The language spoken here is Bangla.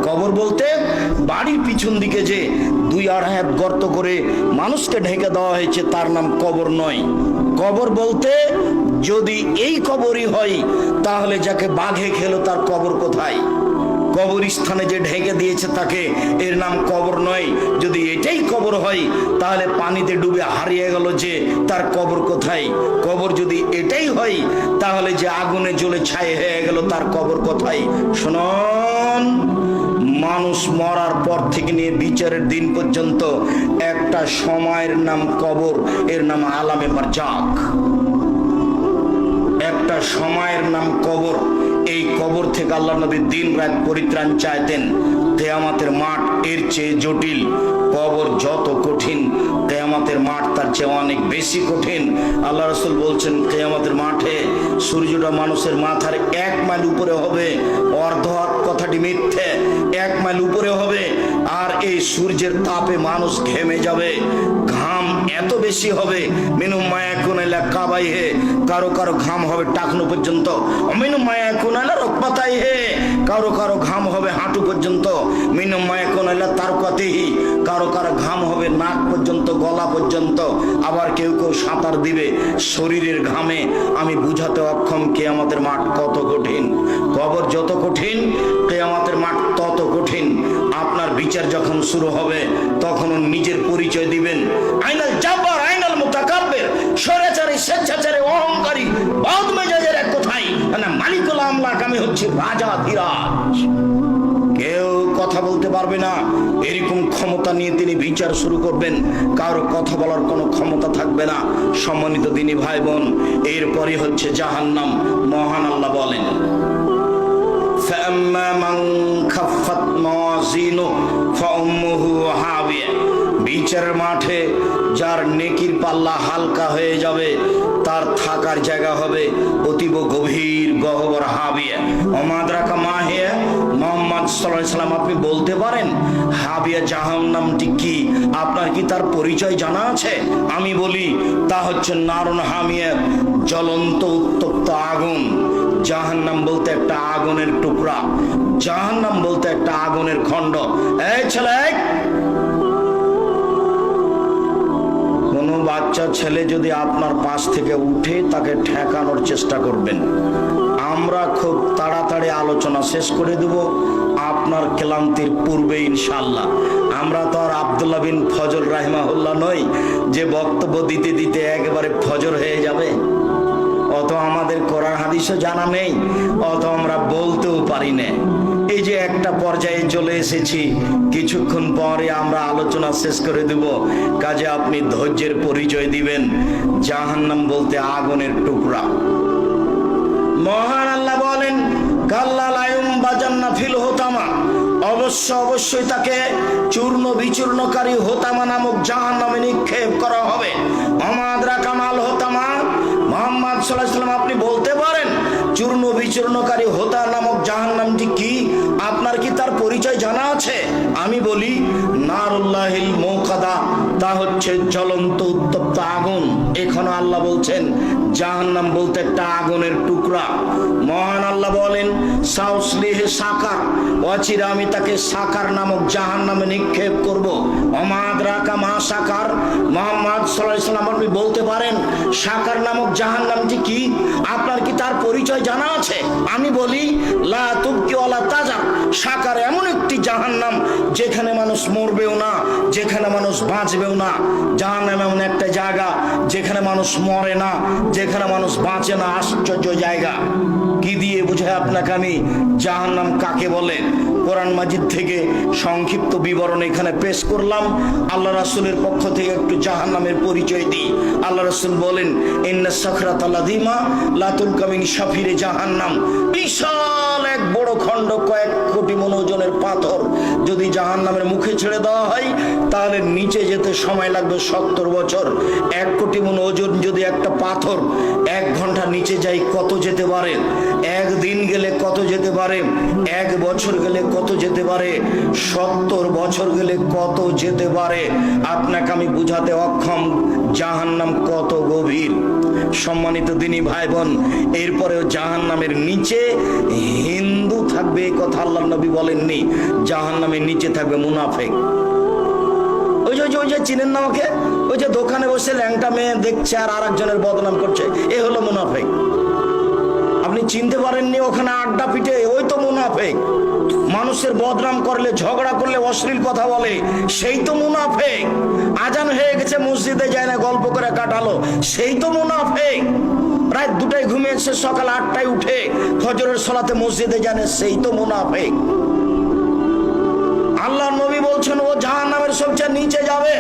কবর বলতে বাড়ির পিছন দিকে যে 2-2.5 হাত গর্ত করে মানুষকে ঢেকে দেওয়া হয়েছে তার নাম কবর নয়। কবর বলতে যদি এই কবরই হয় তাহলে যাকে বাঘে খেলো তার কবর কোথায়? কবরস্থানে যে ঢেকে দিয়েছে তাকে, এর নাম কবর নয়। যদি এটাই কবর হয় তাহলে পানিতে ডুবে হারিয়ে গেল যে তার কবর কোথায়? কবর যদি এটাই হয় তাহলে যে আগুনে জ্বলে ছাই হয়ে গেল তার কবর কোথায়? শুনুন, মানুষ মরার পর থেকে নিয়ে বিচারের দিন পর্যন্ত একটা সময়ের নাম কবর, এর নাম আলামে বারজাখ। একটা সময়ের নাম কবর। এই কবর থেকে আল্লাহ নবী দিন রাত পরিত্রাণ চাইতেন। কিয়ামতের মাঠ এর চেয়ে জটিল। কবর যত কঠিন, কিয়ামতের মাঠ তার চেয়ে অনেক বেশি কঠিন। আল্লাহ রাসূল বলছেন কিয়ামতের মাঠে সূর্যটা মানুষের মাথার 1 মাইল উপরে হবে। অর্ধ কথাটি মিথ্যে, 1 মাইল উপরে হবে। আর এই সূর্যের তাপে মানুষ ঘেমে যাবে, ঘাম এত বেশি হবে। মিনু মায়াকুন ইলা কাবাইহে, কারো কারো ঘাম হবে টাকনু পর্যন্ত। মিনু মায়াকুন ইলা রকবাতাইহে, কারো কারো ঘাম হবে হাঁটু পর্যন্ত। মিনু মায়াকুন ইলা তারকাতিহি, কারো কারো ঘাম হবে নাক পর্যন্ত, গলা পর্যন্ত। আবার কেউ কেউ সাঁতার দিবে শরীরের ঘামে। আমি বুঝাতে অক্ষম কিয়ামতের মাঠ কত কঠিন। কবর যত কঠিন, কিয়ামতের মাঠ তত কঠিন। আপনার বিচার যখন শুরু হবে তখন নিজের পরিচয় দিবেন। আইনাল জাব্বার, আইনাল মুতাকাব্বির, স্বৈরাচারী, স্বেচ্ছাচারী, অহংকারী, বদমেজাজের এক কথাই না, মালিকুল আমলাক, আমি হচ্ছি রাজা ধীরাজ। কেউ কথা বলতে পারবে না। এরকম ক্ষমতা নিয়ে তিনি বিচার শুরু করবেন, কারো কথা বলার কোনো ক্ষমতা থাকবে না। সম্মানিত দিনী ভাই বোন, এরপরই হচ্ছে জাহান্নাম। মহান আল্লাহ বলেন, فَأَمَّا مَنْ خَفَّتْ مَوَازِينُهُ فَأُمُّهُ هَاوِيَةٌ। বিচারের মাঠে যার নেকির পাল্লা হালকা হয়ে যাবে তার থাকার জায়গা হবে অতীব গভীর গহ্বর, হাবিয়া। ওমা আদরাকা মা হিয়া, মুহাম্মদ সাল্লাল্লাহু আলাইহি সাল্লাম আপনি বলতে পারেন হাবিয়া জাহান্নামটি কি? আপনার কি তার পরিচয় জানা আছে? আমি বলি তা হচ্ছে নারুন হামিয়া, জ্বলন্ত উত্তপ্ত আগুন। জাহান্নাম বলতে একটা আগুনের টুকরা, জাহান্নাম বলতে একটা আগুনের খণ্ড। এই ছেলে, কোন বাচ্চা ছেলে যদি আপনার পাশ থেকে উঠে তাকে ঠেকানোর চেষ্টা করবেন। আমরা খুব তাড়াতাড়ি আলোচনা শেষ করে দেব আপনার ক্লান্তির পূর্বে ইনশাআল্লাহ। আমরা তো আর আব্দুল্লাহ বিন ফজল রাহিমাহুল্লাহ নই যে বক্তব্য দিতে দিতে একেবারে ফজর হয়ে যাবে। অত আমাদের কোরআন হাদিসও জানা নেই, অত আমরা বলতেও পারি না। এই যে একটা পর্যায়ে চলে এসেছি, কিছুক্ষণ পরে আমরা আলোচনা শেষ করে দেব। কাজে আপনি ধৈর্যের পরিচয় দিবেন। জাহান্নাম বলতে আগুনের টুকরা। মহান আল্লাহ বলেন, কাল্লা লা ইউমবাজান্না ফিল হুতামা, অবশ্যই তাকে চূর্ণ বিচূর্ণকারী হোতামা নামক জাহান্নামে নিক্ষেপ করা হবে। ওমা আদরাকা মাল হোতামা, মুহাম্মদ সাল্লাল্লাহু আলাইহি ওয়াসাল্লাম আপনি বলতে পারেন চূর্ণ বিচূর্ণকারী হোতা নামক জাহান্নামটি কি? আপনার কি তার পরিচয় জানা আছে? আমি বলি নারুল্লাহিল মুকাদা, তা হচ্ছে জ্বলন্ত উত্তপ্ত আগুন। এখনো আল্লাহ বলছেন জাহান্নাম বলতে একটা আগুনের টুকরা। মহান আল্লাহ বলেন সাউসলিহে সাকার, অচিরে আমি তাকে সাকার নামক জাহান্নামে নিক্ষেপ করব। ওমা আদরাকা মা সাকার, মুহাম্মদ সাল্লাল্লাহু আলাইহি ওয়াসাল্লাম আপনি বলতে পারেন সাকার নামক জাহান্নামটি কি? আপনার কি তার পরিচয় জানা আছে? আমি বলি লা তুবকি ওয়ালা তাজার, সাকার এমন একটি জাহান্নাম যেখানে মানুষ মরবেও না, যেখানে মানুষ বাঁচবেও না। জাহান্নাম এমন একটা জায়গা যেখানে মানুষ মরে না, যেখানে মানুষ বাঁচে না। আশ্চর্য জায়গা। কি দিয়ে বুঝাই আপনাকে আমি জাহান্নাম কাকে বলে? কোরআন মাজিদ থেকে সংক্ষিপ্ত বিবরণ এখানে পেশ করলাম। আল্লাহ রাসূলের পক্ষ থেকে একটু জাহান্নামের পরিচয় দিই। আল্লাহ রাসূল বলেন ইন্না সাখরাতা লাযিমা লা তুলকা মিন শাফিরে জাহান্নাম, বিশাল এক বড় খণ্ড, কয়েক কোটি মণ ওজনের পাথর যদি জাহান্নামের মুখে ছেড়ে দেওয়া হয় তাহলে নিচে যেতে সময় লাগবে 70 বছর। 1 কোটি মণ ওজন যদি একটা পাথর 1 ঘন্টা নিচে যায় কত যেতে পারে? 1 দিন গেলে কত যেতে পারে? 1 বছর গেলে কত যেতে পারে? 70 বছর গেলে কত যেতে পারে? আপনাকে আমি বুঝাতে অক্ষম জাহান্নাম কত গভীর। সম্মানিত দিনী ভাই বোন, এরপরেও জাহান্নামের নিচে হিন্দু থাকে। থাকবে এই কথা আল্লাহ নবী বলেননি। জাহান্নামের নিচে থাকবে মুনাফিক। ওই যে চিনেন না আমাকে, ওই যে দোকানে বসে ল্যাংটা মেয়ে দেখছে আর আরেকজনের বদনাম করছে, এ হলো মুনাফিক। আপনি চিনতে পারেননি, ওখানে আড্ডা পিটে, ওই তো মুনাফিক। মানুষের বদনাম করলে, ঝগড়া করলে, অশ্লীল কথা বলে, সেই তো মুনাফিক। আজান হয়ে গেছে, মসজিদে যায় না, গল্প করে কাটালো, সেই তো মুনাফিক। রাত 2টায় ঘুমিয়েছে, সকাল 8টায় উঠে ফজরের সালাতে মসজিদে জানে, সেই তো মুনাফিক। আল্লাহ নবী বলছেন ও জাহান্নামের সবচেয়ে নিচে যাবে।